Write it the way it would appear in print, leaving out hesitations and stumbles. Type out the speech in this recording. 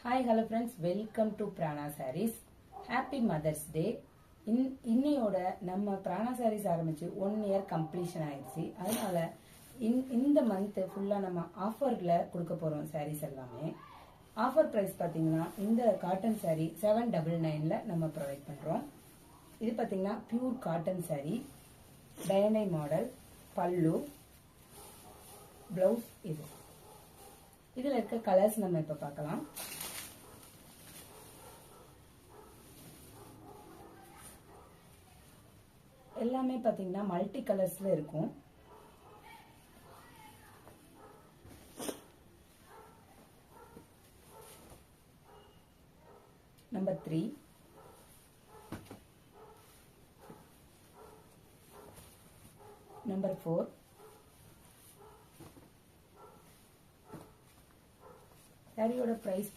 Hi hello friends, welcome to Prana sarees. Happy mother's day. இன்னையோட நம்ம பிராணா சாரீஸ் ஆரம்பிச்சு 1 இயர் கம்ப்ளீஷன் ஆயிடுச்சு. அதனால இந்த மந்த் ஃபுல்லா நம்ம ஆஃபர்ல கொடுக்க போறோம் சாரீஸ் எல்லாமே. ஆஃபர் பிரைஸ் பாத்தீங்கன்னா இந்த காட்டன் சாரீ 799ல நம்ம ப்ரொவைட் பண்றோம். இது பாத்தீங்கன்னா பியூர் காட்டன் சாரீ, டயனை மாடல், பல்லு, பிளவுஸ். இதுல இருக்க கலர்ஸ் நம்ம இப்ப பார்க்கலாம். எல்லாமே பாத்தீங்கன்னா மல்டி கலர்ஸ்ல இருக்கும். நம்பர் 3, நம்பர் 4, சாரியோட பிரைஸ்